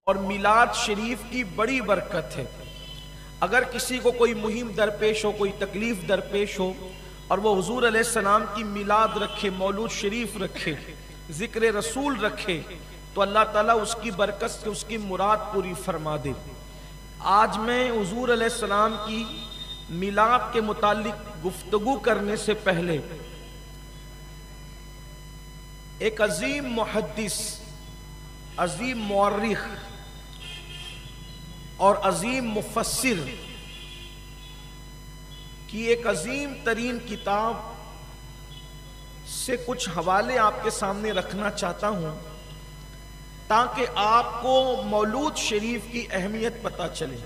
اور میلاد شریف کی بڑی برکت ہے۔ اگر کسی کو کوئی مہم درپیش ہو، کوئی تکلیف درپیش ہو اور وہ حضور علیہ السلام کی میلاد رکھے، مولود شریف رکھے، ذکر رسول رکھے، تو اللہ تعالیٰ اس کی برکت سے اس کی مراد پوری فرما دے۔ آج میں حضور علیہ السلام کی میلاد کے متعلق گفتگو کرنے سے پہلے ایک عظیم محدث، عظیم مورخ اور عظیم مفسر کی ایک عظیم ترین کتاب سے کچھ حوالے آپ کے سامنے رکھنا چاہتا ہوں تاکہ آپ کو مولود شریف کی اہمیت پتہ چلے۔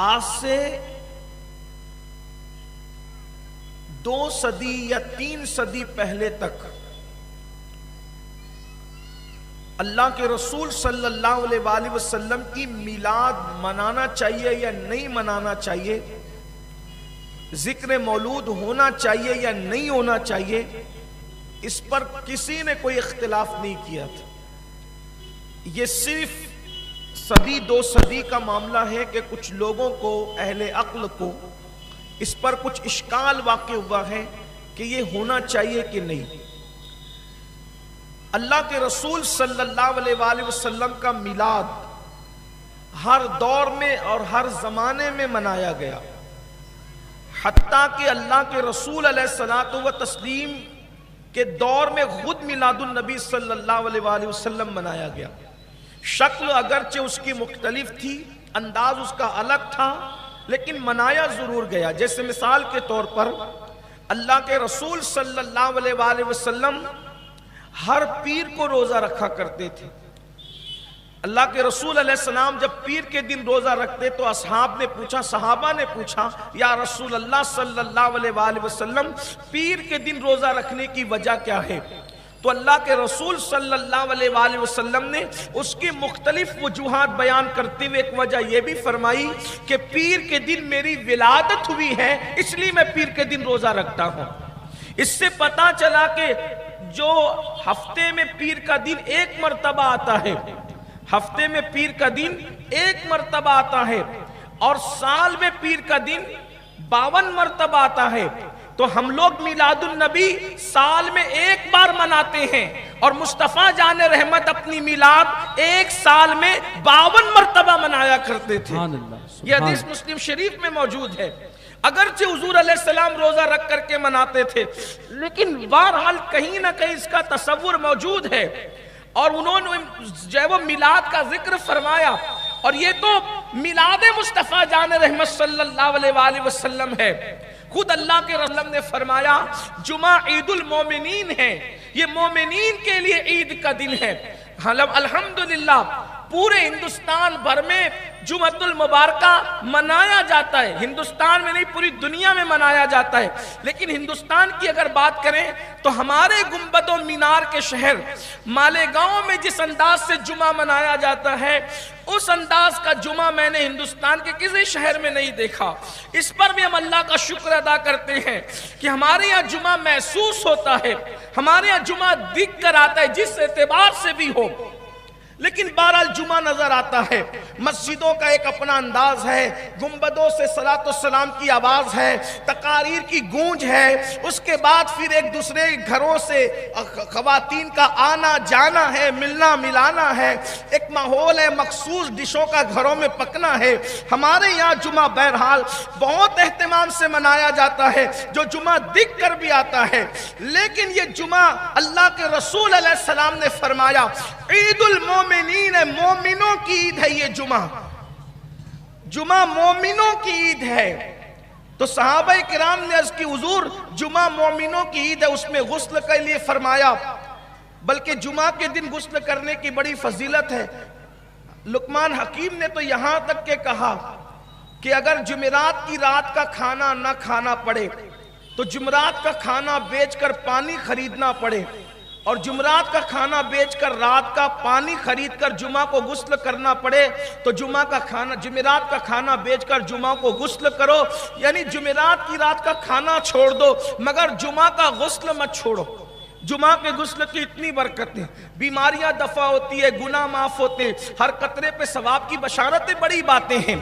آج سے 2 صدی یا 3 صدی پہلے تک اللہ کے رسول صلی اللہ علیہ وآلہ وسلم کی میلاد منانا چاہیے یا نہیں منانا چاہیے، ذکر مولود ہونا چاہیے یا نہیں ہونا چاہیے، اس پر کسی نے کوئی اختلاف نہیں کیا تھا۔ یہ صرف 2 صدی کا معاملہ ہے کہ کچھ لوگوں کو، اہل عقل کو، اس پر کچھ اشکال واقع ہوا ہے کہ یہ ہونا چاہیے کہ نہیں۔ اللہ کے رسول صلی اللہ علیہ وآلہ وسلم کا میلاد ہر دور میں اور ہر زمانے میں منایا گیا، حتیٰ کہ اللہ کے رسول علیہ الصلوۃ والتسلیم کے دور میں خود میلاد النبی صلی اللہ علیہ وآلہ وسلم منایا گیا۔ شکل اگرچہ اس کی مختلف تھی، انداز اس کا الگ تھا، لیکن منایا ضرور گیا۔ جیسے مثال کے طور پر اللہ کے رسول صلی اللہ علیہ وآلہ وسلم ہر پیر کو روزہ رکھا کرتے تھے۔ اللہ کے رسول علیہ السلام جب پیر کے دن روزہ رکھتے تو صحابہ نے پوچھا یا رسول اللہ صلی اللہ علیہ وآلہ وسلم، پیر کے دن روزہ رکھنے کی وجہ کیا ہے؟ تو اللہ کے رسول صلی اللہ علیہ وآلہ وسلم نے اس کی مختلف وجوہات بیان کرتے ہوئے ایک وجہ یہ بھی فرمائی کہ پیر کے دن میری ولادت ہوئی ہے، اس لیے میں پیر کے دن روزہ رکھتا ہوں۔ اس سے پتہ چلا کہ جو ہفتے میں پیر کا دن 1 مرتبہ آتا ہے، ہفتے میں پیر کا دن 1 مرتبہ آتا ہے، اور سال میں پیر کا دن 52 مرتبہ آتا ہے، تو ہم لوگ میلاد النبی سال میں 1 بار مناتے ہیں، اور مصطفیٰ جان رحمت اپنی میلاد 1 سال میں 52 مرتبہ منایا کرتے تھے۔ یہ حدیث مسلم شریف میں موجود ہے۔ اگرچہ حضور علیہ السلام روزہ رکھ کر کے مناتے تھے، لیکن بہرحال کہیں نہ کہیں اس کا تصور موجود ہے، اور انہوں نے جو ہے وہ میلاد کا ذکر فرمایا، اور یہ تو میلاد مصطفیٰ جان رحمت صلی اللہ علیہ وآلہ وسلم ہے۔ خود اللہ کے رسول نے فرمایا جمعہ عید المومنین ہے، یہ مومنین کے لیے عید کا دن ہے۔ الحمدللہ پورے ہندوستان بھر میں جمعۃ المبارکہ منایا جاتا ہے، ہندوستان میں نہیں پوری دنیا میں منایا جاتا ہے، لیکن ہندوستان کی اگر بات کریں تو ہمارے گنبد و مینار کے شہر مالیگاؤں میں جس انداز سے جمعہ منایا جاتا ہے، اس انداز کا جمعہ میں نے ہندوستان کے کسی شہر میں نہیں دیکھا۔ اس پر بھی ہم اللہ کا شکر ادا کرتے ہیں کہ ہمارے یہاں جمعہ محسوس ہوتا ہے، ہمارے یہاں جمعہ دکھ کر آتا ہے، جس اعتبار سے بھی ہو، لیکن بہرحال جمعہ نظر آتا ہے۔ مسجدوں کا ایک اپنا انداز ہے، گنبدوں سے صلاۃ والسلام کی آواز ہے، تقاریر کی گونج ہے، اس کے بعد پھر ایک دوسرے گھروں سے خواتین کا آنا جانا ہے، ملنا ملانا ہے، ایک ماحول ہے، مخصوص ڈشوں کا گھروں میں پکنا ہے۔ ہمارے یہاں جمعہ بہرحال بہت اہتمام سے منایا جاتا ہے، جو جمعہ دکھ کر بھی آتا ہے، لیکن یہ جمعہ اللہ کے رسول علیہ السلام نے فرمایا عید المومنین ہے، مومنوں کی عید ہے۔ یہ جمعہ مومنوں کی عید ہے۔ تو صحابہ کرام نے عرض کی حضور جمعہ مومنوں کی عید ہے، اس میں غسل کے لیے فرمایا، بلکہ جمعہ کے دن غسل کرنے کی بڑی فضیلت ہے۔ لقمان حکیم نے تو یہاں تک کہ کہا کہ اگر جمعرات کی رات کا کھانا نہ کھانا پڑے تو جمعرات کا کھانا بیچ کر پانی خریدنا پڑے، اور جمعرات کا کھانا بیچ کر رات کا پانی خرید کر جمعہ کو غسل کرنا پڑے تو جمعرات کا کھانا بیچ کر جمعہ کو غسل کرو، یعنی جمعرات کی رات کا کھانا چھوڑ دو مگر جمعہ کا غسل مت چھوڑو۔ جمعہ کے غسل کی اتنی برکتیں، بیماریاں دفع ہوتی ہے، گناہ معاف ہوتے ہیں، ہر قطرے پہ ثواب کی بشارتیں، بڑی باتیں ہیں۔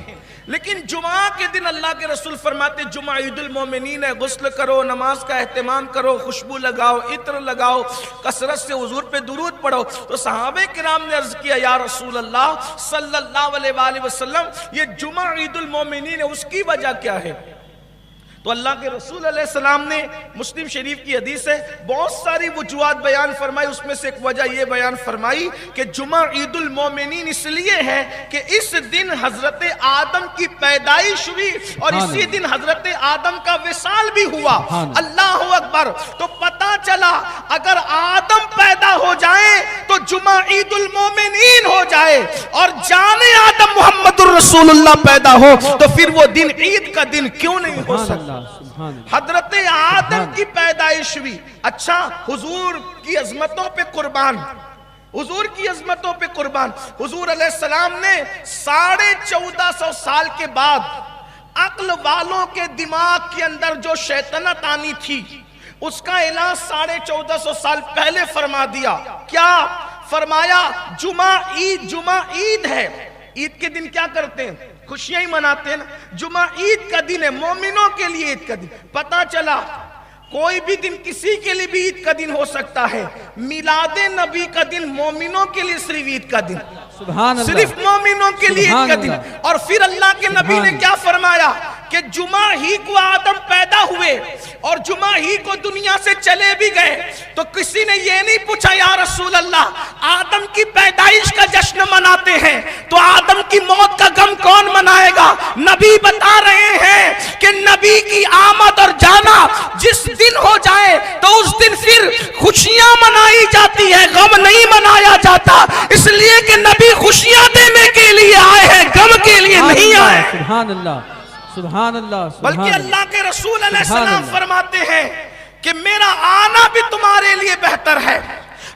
لیکن جمعہ کے دن اللہ کے رسول فرماتے جمعہ عید المومنین ہے، غسل کرو، نماز کا اہتمام کرو، خوشبو لگاؤ، عطر لگاؤ، کثرت سے حضور پہ درود پڑھو۔ تو صحابہ کرام نے عرض کیا یا رسول اللہ صلی اللہ علیہ وآلہ وسلم، یہ جمعہ عید المومنین ہے، اس کی وجہ کیا ہے؟ تو اللہ کے رسول علیہ السلام نے مسلم شریف کی حدیث ہے، بہت ساری وجوہات بیان فرمائی، اس میں سے ایک وجہ یہ بیان فرمائی کہ جمعہ عید المومنین اس لیے ہے کہ اس دن حضرت آدم کی پیدائش ہوئی اور اسی دن حضرت آدم کا وصال بھی ہوا۔ اللہ اکبر۔ تو پتہ چلا اگر آدم پیدا ہو جائے تو جمعہ عید المومنین ہو جائے، اور جانے آدم محمد الرسول اللہ پیدا ہو تو پھر وہ دن عید کا دن کیوں نہیں ہو سکتا؟ حضرت آدم کی پیدائش ہوئی۔ اچھا، حضور کی عظمتوں پہ قربان، حضور کی عظمتوں پہ قربان، حضور علیہ السلام نے 1450 سال کے بعد عقل والوں کے دماغ کے اندر جو شیطنت آنی تھی اس کا علاج 1450 سال پہلے فرما دیا۔ کیا فرمایا؟ جمعہ عید ہے۔ عید کے دن کیا کرتے ہیں؟ خوشیاں ہی مناتے ہیں نا۔ جمعہ عید کا دن ہے، مومنوں کے لیے عید کا دن۔ پتہ چلا کوئی بھی دن کسی کے لیے بھی عید کا دن ہو سکتا ہے، میلاد نبی کا دن مومنوں کے لیے صرف عید کا دن، صرف مومنوں کے لیے عید کا دن۔ اور پھر اللہ کے نبی نے کیا فرمایا کہ جمعہ ہی کو آدم پیدا ہوئے اور جمعہ ہی کو دنیا سے چلے بھی گئے۔ تو کسی نے یہ نہیں پوچھا یا رسول اللہ آدم کی پیدائش کا جشن مناتے ہیں تو آدم کی موت کا غم کون منائے گا؟ نبی بتا رہے ہیں کہ نبی کی آمد اور جانا جس دن ہو جائے تو اس دن پھر خوشیاں منائی جاتی ہے، غم نہیں منایا جاتا، اس لیے کہ نبی خوشیاں دینے کے لیے آئے ہیں، غم کے لیے نہیں آئے۔ سبحان اللہ، سبحان اللہ۔ بلکہ اللہ کے رسول علیہ السلام فرماتے ہیں کہ میرا آنا بھی تمہارے لیے بہتر ہے،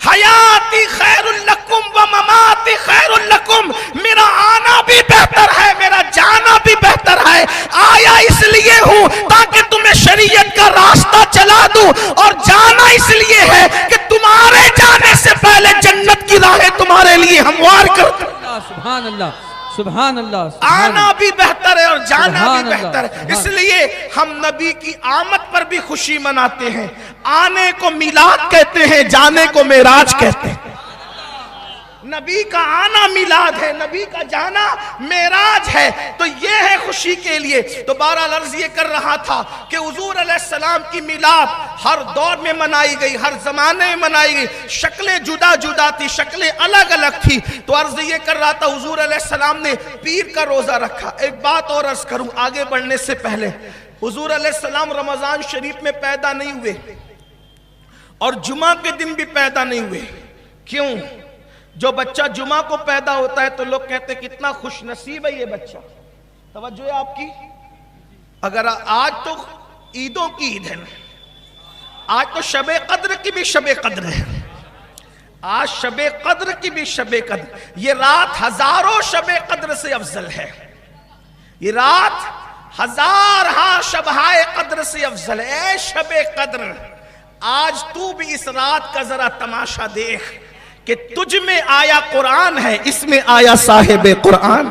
حیاتی خیر لکم و مماتی خیر لکم، میرا آنا بھی بہتر ہے، میرا جانا بھی بہتر ہے۔ آیا اس لیے ہوں تاکہ تمہیں شریعت کا راستہ چلا دوں، اور جانا اس لیے ہے کہ تمہارے جانے سے پہلے جنت کی راہیں تمہارے لیے ہموار کر دوں۔ سبحان اللہ، سبحان اللہ۔ آنا بھی بہتر ہے اور جانا بھی بہتر ہے، اس لیے ہم نبی کی آمد پر بھی خوشی مناتے ہیں۔ آنے کو میلاد کہتے ہیں، جانے کو معراج کہتے ہیں۔ نبی کا آنا میلاد ہے، نبی کا جانا معراج ہے، تو یہ ہے خوشی کے لیے۔ تو بہرحال عرض یہ کر رہا تھا کہ حضور علیہ السلام کی میلاد ہر دور میں منائی گئی، ہر زمانے میں منائی گئی، شکلیں جدا جدا تھی، شکلیں الگ الگ تھی۔ تو عرض یہ کر رہا تھا حضور علیہ السلام نے پیر کا روزہ رکھا۔ ایک بات اور عرض کروں آگے بڑھنے سے پہلے، حضور علیہ السلام رمضان شریف میں پیدا نہیں ہوئے اور جمعہ کے دن بھی پیدا نہیں ہوئے۔ کیوں؟ جو بچہ جمعہ کو پیدا ہوتا ہے تو لوگ کہتے ہیں کتنا خوش نصیب ہے یہ بچہ۔ توجہ ہے آپ کی؟ اگر آج تو عیدوں کی عید ہے نا، آج تو شب قدر کی بھی شب قدر ہے، آج شب قدر کی بھی شب قدر، یہ رات ہزاروں شب قدر سے افضل ہے، یہ رات ہزارہا شبہائے قدر سے افضل ہے۔ اے شب قدر، آج تو بھی اس رات کا ذرا تماشا دیکھ کہ تجھ میں آیا قرآن ہے، اس میں آیا صاحب قرآن،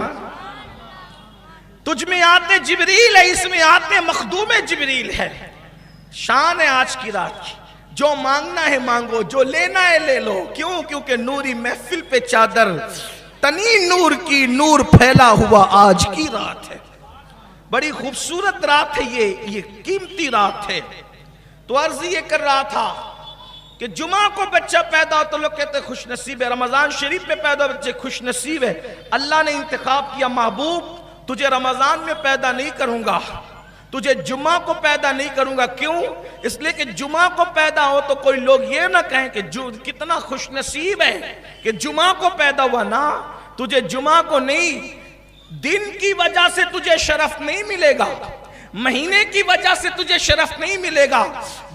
تجھ میں آتے جبریل ہے، اس میں آتے مخدوم جبریل ہے۔ شان ہے آج کی رات کی، جو مانگنا ہے مانگو، جو لینا ہے لے لو۔ کیوں؟ کیونکہ نوری محفل پہ چادر تنی نور کی، نور پھیلا ہوا آج کی رات ہے۔ بڑی خوبصورت رات ہے یہ قیمتی رات ہے۔ تو عرض یہ کر رہا تھا کہ جمعہ کو بچہ پیدا ہو تو لوگ کہتے ہیں خوش نصیب ہے، رمضان شریف میں پیدا ہو بچے خوش نصیب ہے۔ اللہ نے انتخاب کیا، محبوب تجھے رمضان میں پیدا نہیں کروں گا، تجھے جمعہ کو پیدا نہیں کروں گا۔ کیوں؟ اس لیے کہ جمعہ کو پیدا ہو تو کوئی لوگ یہ نہ کہیں کہ کتنا خوش نصیب ہے کہ جمعہ کو پیدا ہوا۔ نا، تجھے جمعہ کو نہیں، دن کی وجہ سے تجھے شرف نہیں ملے گا، مہینے کی وجہ سے تجھے شرف نہیں ملے گا،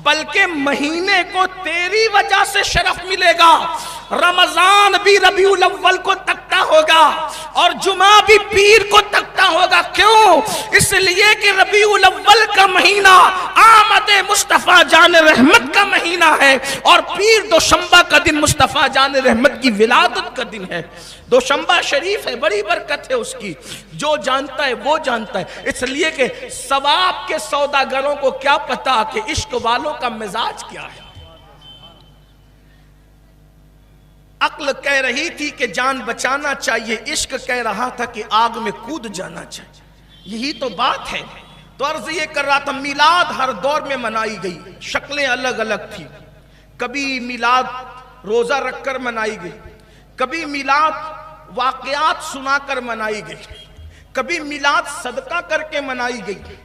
بلکہ مہینے کو تیری وجہ سے شرف ملے گا۔ رمضان بھی ربیع الاول کو تکتا ہوگا اور جمعہ بھی پیر کو تکتا پتا ہوگا کیوں؟ اس لیے کہ ربیع الاول کا مہینہ آمد مصطفیٰ جان رحمت کا مہینہ ہے، اور پیر دوشنبہ کا دن مصطفیٰ جان رحمت کی ولادت کا دن ہے۔ دوشنبہ شریف ہے، بڑی برکت ہے اس کی، جو جانتا ہے وہ جانتا ہے۔ اس لیے کہ ثواب کے سوداگروں کو کیا پتا کہ عشق والوں کا مزاج کیا ہے۔ عقل کہہ رہی تھی کہ جان بچانا چاہیے، عشق کہہ رہا تھا کہ آگ میں کود جانا چاہیے۔ یہی تو بات ہے۔ تو عرض یہ کر رہا تھا، میلاد ہر دور میں منائی گئی، شکلیں الگ الگ تھی۔ کبھی میلاد روزہ رکھ کر منائی گئی، کبھی میلاد واقعات سنا کر منائی گئی، کبھی میلاد صدقہ کر کے منائی گئی،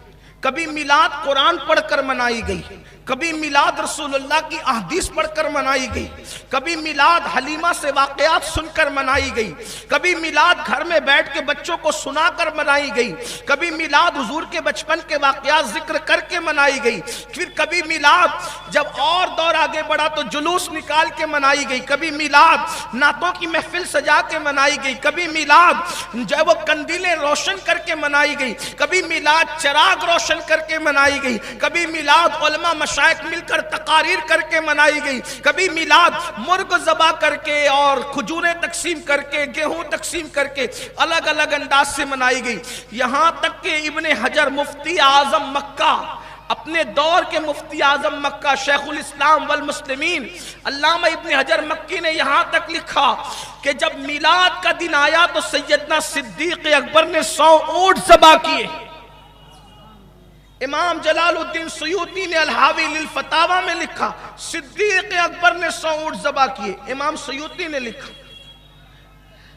کبھی میلاد قرآن پڑھ کر منائی گئی، کبھی میلاد رسول اللہ کی احادیث پڑھ کر منائی گئی، کبھی میلاد حلیمہ سے واقعات سن کر منائی گئی، کبھی میلاد گھر میں بیٹھ کے بچوں کو سنا کر منائی گئی، کبھی میلاد حضور کے بچپن کے واقعات ذکر کر کے منائی گئی، پھر کبھی میلاد جب اور دور آگے بڑھا تو جلوس نکال کے منائی گئی، کبھی میلاد نعتوں کی محفل سجا کے منائی گئی، کبھی میلاد جو ہے وہ قندیلیں روشن کر کے منائی گئی، کبھی میلاد چراغ روشن کر کے منائی گئی، کبھی میلاد علماء مشائخ مل کر تقاریر کر کے منائی گئی، کبھی میلاد مرغ ذبح کر کے اور کھجوریں تقسیم کر کے گیہوں تقسیم کر کے الگ الگ انداز سے منائی گئی۔ یہاں تک کہ ابن حجر مفتی اعظم مکہ، اپنے دور کے مفتی اعظم مکہ شیخ الاسلام والمسلمین علامہ ابن حجر مکی نے یہاں تک لکھا کہ جب میلاد کا دن آیا تو سیدنا صدیق اکبر نے 100 اونٹ ذبح کیے۔ امام جلال الدین سیوطی نے الحاوی للفتاوی میں لکھا صدیق اکبر نے 100 اونٹ ذبح کیے۔ امام سیوطی نے لکھا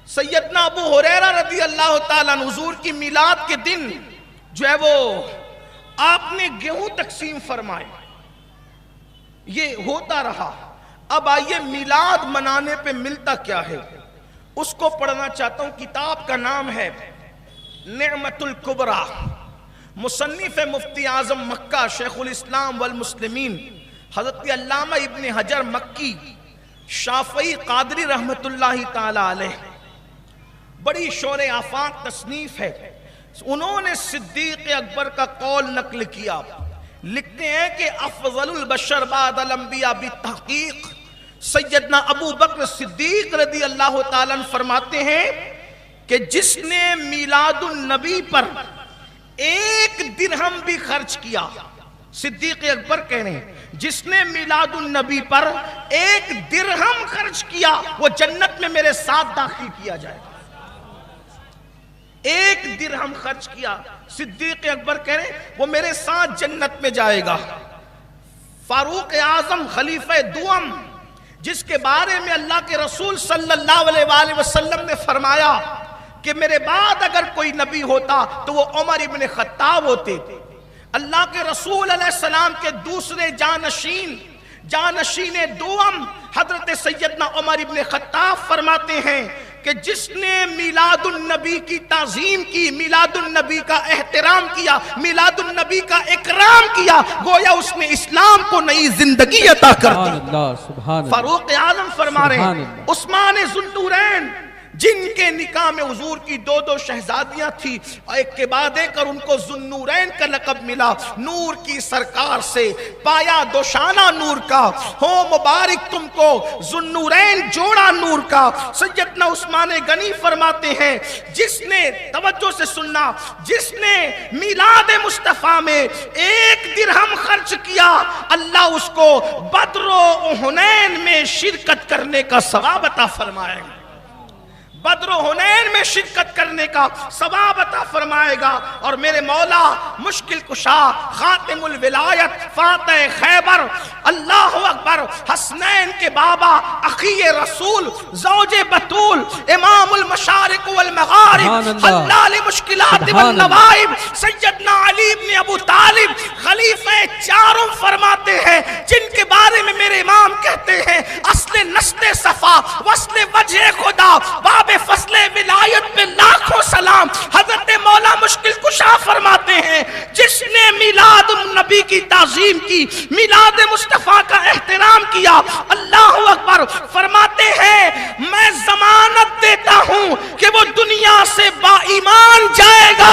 سیدنا ابو ہریرہ رضی اللہ تعالیٰ عنہ حضور کی میلاد کے دن جو ہے وہ آپ نے گیہوں تقسیم فرمائے۔ یہ ہوتا رہا۔ اب آئیے میلاد منانے پہ ملتا کیا ہے، اس کو پڑھنا چاہتا ہوں۔ کتاب کا نام ہے نعمت الکبریٰ، مصنف مفتی اعظم مکہ شیخ الاسلام والمسلمین حضرت علامہ ابن حجر مکی شافعی قادری رحمت اللہ تعالی علیہ، بڑی شور آفاق تصنیف ہے۔ انہوں نے صدیق اکبر کا قول نقل کیا، لکھتے ہیں کہ افضل البشر بعد الانبیاء بالتحقیق سیدنا ابو بکر صدیق رضی اللہ تعالیٰ عنہ فرماتے ہیں کہ جس نے میلاد النبی پر 1 درہم بھی خرچ کیا، صدیق اکبر کہہ رہے ہیں جس نے میلاد النبی پر 1 درہم خرچ کیا وہ جنت میں میرے ساتھ داخل کیا جائے گا۔ 1 درہم خرچ کیا، صدیق اکبر کہہ رہے ہیں وہ میرے ساتھ جنت میں جائے گا۔ فاروق اعظم خلیفہ دوم جس کے بارے میں اللہ کے رسول صلی اللہ علیہ وآلہ وسلم نے فرمایا کہ میرے بعد اگر کوئی نبی ہوتا تو وہ عمر ابن خطاب ہوتے، اللہ کے رسول علیہ السلام کے دوسرے جانشین دوم حضرت سیدنا عمر ابن خطاب فرماتے ہیں کہ جس نے میلاد النبی کی تعظیم کی، میلاد النبی کا احترام کیا، میلاد النبی کا اکرام کیا، گویا اس نے اسلام کو نئی زندگی عطا کر دی۔ فاروق اعظم فرما رہے ہیں عثمان ذوالنورین جن کے نکاح میں حضور کی 2 شہزادیاں تھی، ایک کے بعد ایک، اور ان کو ذوالنورین کا لقب ملا، نور کی سرکار سے پایا دوشانہ نور کا، ہو مبارک تم کو ذوالنورین جوڑا نور کا۔ سیدنا عثمان غنی فرماتے ہیں جس نے، توجہ سے سننا، جس نے میلاد مصطفیٰ میں 1 درہم خرچ کیا اللہ اس کو بدر و حنین میں شرکت کرنے کا ثواب عطا فرمائے گا، بدر و حنین میں شرکت کرنے کا ثواب عطا فرمائے گا۔ اور میرے مولا مشکل کشا خاتم الولایت فاتح خیبر اللہ اکبر حسنین کے بابا اخی رسول زوج بطول امام المشارق والمغارب حلال مشکلات والنوائب سیدنا علی بن ابو طالب خلیفہ 4 فرماتے ہیں جن کے بارے میں میرے امام کہتے ہیں اصل نسل صفا وصل وجہ خدا باب فصل ولایت میں لاکھوں سلام۔ حضرت مولا مشکل کشا فرماتے ہیں جس نے میلاد النبی کی تعظیم کی، میلاد مصطفیٰ کا احترام کیا، اللہ اکبر، فرماتے ہیں میں ضمانت دیتا ہوں کہ وہ دنیا سے با ایمان جائے گا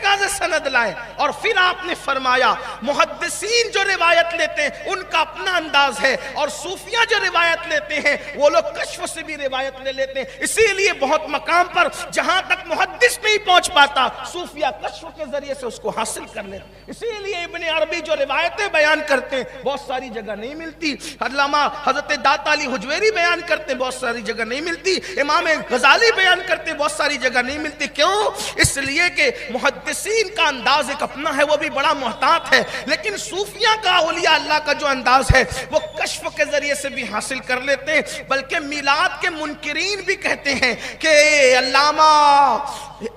کہاں سے سند لائیں؟ اور پھر آپ نے فرمایا محدثین جو روایت لیتے ہیں ان کا اپنا انداز ہے، اور صوفیہ جو روایت لیتے ہیں وہ لوگ کشف سے بھی روایت لے لیتے ہیں۔ اسی لیے بہت مقام پر جہاں تک محدث نہیں پہنچ پاتا، صوفیہ کشف کے ذریعے سے اس کو حاصل کر لیتے ہیں۔ اسی لیے ابن عربی جو روایتیں بیان کرتے ہیں بہت ساری جگہ نہیں ملتی، علامہ حضرت داتا علی حجویری بیان کرتے ہیں بہت ساری جگہ نہیں ملتی، امام غزالی بیان کرتے ہیں بہت ساری جگہ نہیں ملتی۔ کیوں؟ اس لیے کہ محدثین کا انداز ایک اپنا ہے، وہ بھی بڑا محتاط ہے، لیکن صوفیہ کا، اولیاء اللہ کا جو انداز ہے وہ کشف کے ذریعے سے بھی حاصل کر لیتے ہیں۔ بلکہ میلاد کے منکرین بھی کہتے ہیں کہ علامہ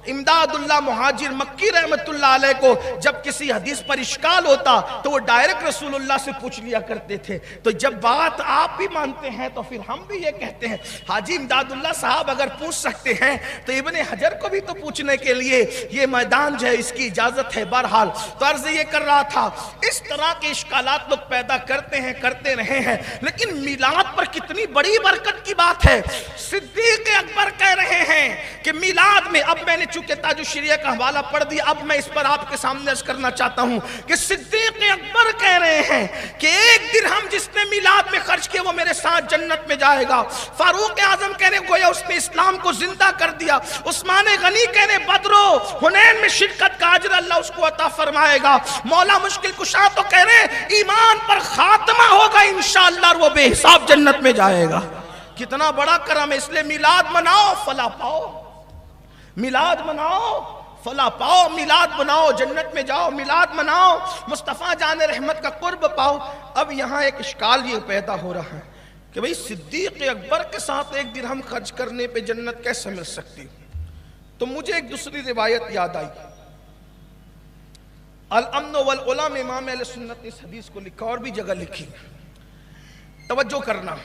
امداد اللہ مہاجر مکی رحمت اللہ علیہ کو جب کسی حدیث پر اشکال ہوتا تو وہ ڈائریکٹ رسول اللہ سے پوچھ لیا کرتے تھے۔ تو جب بات آپ بھی مانتے ہیں تو پھر ہم بھی یہ کہتے ہیں حاجی امداد اللہ صاحب اگر پوچھ سکتے ہیں تو ابن حجر کو بھی تو پوچھنے کے لیے یہ میدان جو ہے اس کی اجازت ہے۔ بہرحال تو عرض یہ کر رہا تھا، اس طرح کے اشکالات لوگ پیدا کرتے ہیں، کرتے رہے ہیں، لیکن میلاد پر کتنی بڑی برکت کی بات ہے۔ صدیق اکبر کہہ رہے ہیں کہ میلاد میں، اب میں نے چونکہ تاج الشریعہ کا حوالہ پڑھ دیا، اب میں اس پر آپ کے سامنے عرض کرنا چاہتا ہوں کہ صدیق اکبر کہہ رہے ہیں کہ 1 درہم جس نے میلاد میں خرچ کیا وہ میرے ساتھ جنت میں جائے گا۔ فاروق اعظم کہہ رہے گویا اس نے اسلام کو زندہ کر دیا۔ عثمان غنی کہہ رہے بدر و حنین میں شرکت کا اجر اللہ اس کو عطا فرمائے گا۔ مولا مشکل کشا تو کہہ رہے ایمان پر خاتمہ ہوگا انشاءاللہ اور وہ بے حساب جنت میں جائے گا۔ کتنا بڑا کرم ہے، اس لیے میلاد مناؤ فلاح پاؤ، میلاد مناؤ فلاح پاؤ، میلاد مناؤ جنت میں جاؤ، میلاد مناؤ مصطفیٰ جان رحمت کا قرب پاؤ۔ اب یہاں ایک اشکال یہ پیدا ہو رہا ہے کہ بھئی صدیق اکبر کے ساتھ 1 درہم خرچ کرنے پہ جنت کیسے مل سکتی؟ تو مجھے ایک دوسری روایت یاد آئی، الامن والعلا میں امام اہل سنت نے اس حدیث کو لکھا اور بھی جگہ لکھی، توجہ کرنا۔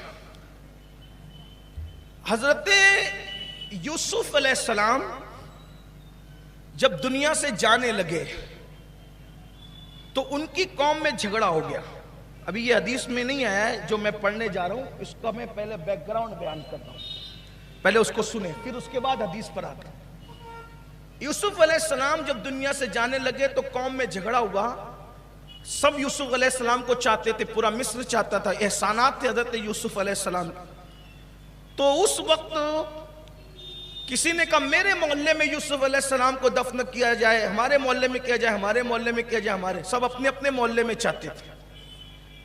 حضرت یوسف علیہ السلام جب دنیا سے جانے لگے تو ان کی قوم میں جھگڑا ہو گیا۔ ابھی یہ حدیث میں نہیں آیا ہے جو میں پڑھنے جا رہا ہوں، اس کا میں پہلے بیک گراؤنڈ بیان کر رہا ہوں، پہلے اس کو سنیں پھر اس کے بعد حدیث پر آتے ہیں۔ یوسف علیہ السلام جب دنیا سے جانے لگے تو قوم میں جھگڑا ہوا، سب یوسف علیہ السلام کو چاہتے تھے، پورا مصر چاہتا تھا، احسانات تھے حضرت یوسف علیہ السلام۔ تو اس وقت کسی نے کہا میرے محلے میں یوسف علیہ السلام کو دفن کیا جائے، ہمارے محلے میں کیا جائے، ہمارے محلے میں کیا جائے، ہمارے سب اپنے اپنے محلے میں چاہتے تھے۔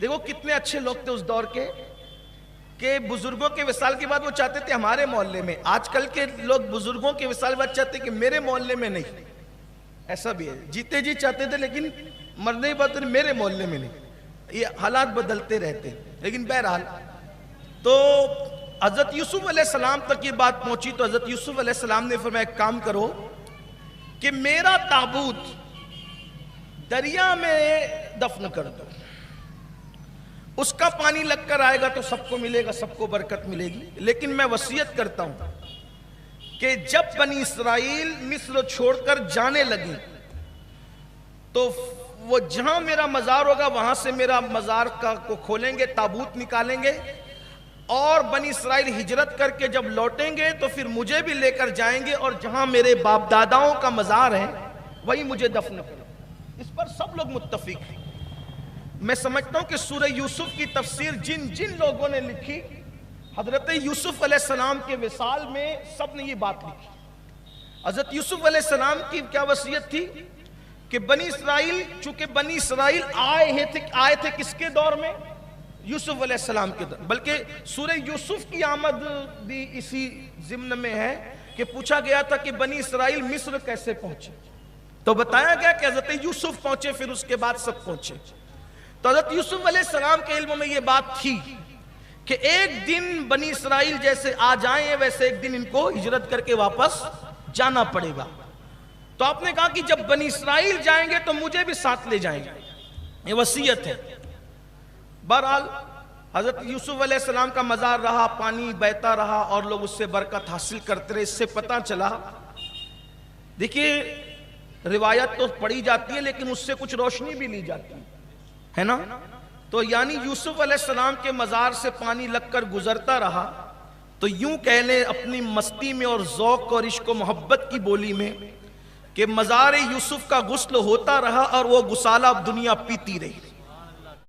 دیکھو کتنے اچھے لوگ تھے اس دور کے کہ بزرگوں کے وصال کے بعد وہ چاہتے تھے ہمارے محلے میں۔ آج کل کے لوگ بزرگوں کے وصال کے بعد چاہتے کہ میرے محلے میں نہیں، ایسا بھی ہے، جیتے جی چاہتے تھے لیکن مرنے کے بعد میرے محلے میں نہیں۔ یہ حالات بدلتے رہتے، لیکن بہرحال تو حضرت یوسف علیہ السلام تک یہ بات پہنچی تو حضرت یوسف علیہ السلام نے فرمایا ایک کام کرو کہ میرا تابوت دریا میں دفن کر دو، اس کا پانی لگ کر آئے گا تو سب کو ملے گا، سب کو برکت ملے گی۔ لیکن میں وصیت کرتا ہوں کہ جب بنی اسرائیل مصر چھوڑ کر جانے لگی تو وہ جہاں میرا مزار ہوگا وہاں سے میرا مزار کو کھولیں گے، تابوت نکالیں گے، اور بنی اسرائیل ہجرت کر کے جب لوٹیں گے تو پھر مجھے بھی لے کر جائیں گے، اور جہاں میرے باپ داداؤں کا مزار ہے وہی مجھے دفن کریں۔ اس پر سب لوگ متفق ہیں۔ میں سمجھتا ہوں کہ سورہ یوسف کی تفسیر جن جن لوگوں نے لکھی، حضرت یوسف علیہ السلام کے وصال میں سب نے یہ بات لکھی۔ حضرت یوسف علیہ السلام کی کیا وصیت تھی کہ بنی اسرائیل، چونکہ بنی اسرائیل آئے تھے کس کے دور میں؟ یوسف علیہ السلام کے دور، بلکہ سورہ یوسف کی آمد بھی اسی ضمن میں ہے کہ پوچھا گیا تھا کہ بنی اسرائیل مصر کیسے پہنچے، تو بتایا گیا کہ حضرت یوسف پہنچے، پھر اس کے بعد سب پہنچے۔ تو حضرت یوسف علیہ السلام کے علم میں یہ بات تھی کہ ایک دن بنی اسرائیل جیسے آ جائیں ویسے ایک دن ان کو ہجرت کر کے واپس جانا پڑے گا۔ تو آپ نے کہا کہ جب بنی اسرائیل جائیں گے تو مجھے بھی ساتھ لے جائیں گے، یہ وصیت ہے۔ بہرحال حضرت یوسف علیہ السلام کا مزار رہا، پانی بہتا رہا اور لوگ اس سے برکت حاصل کرتے رہے۔ اس سے پتہ چلا، دیکھیے روایت تو پڑھی جاتی ہے لیکن اس سے کچھ روشنی بھی لی جاتی ہے نا، تو یعنی یوسف علیہ السلام کے مزار سے پانی لگ کر گزرتا رہا تو یوں کہہ لیں اپنی مستی میں اور ذوق اور عشق و محبت کی بولی میں کہ مزار یوسف کا غسل ہوتا رہا اور وہ گسالہ اب دنیا پیتی رہی.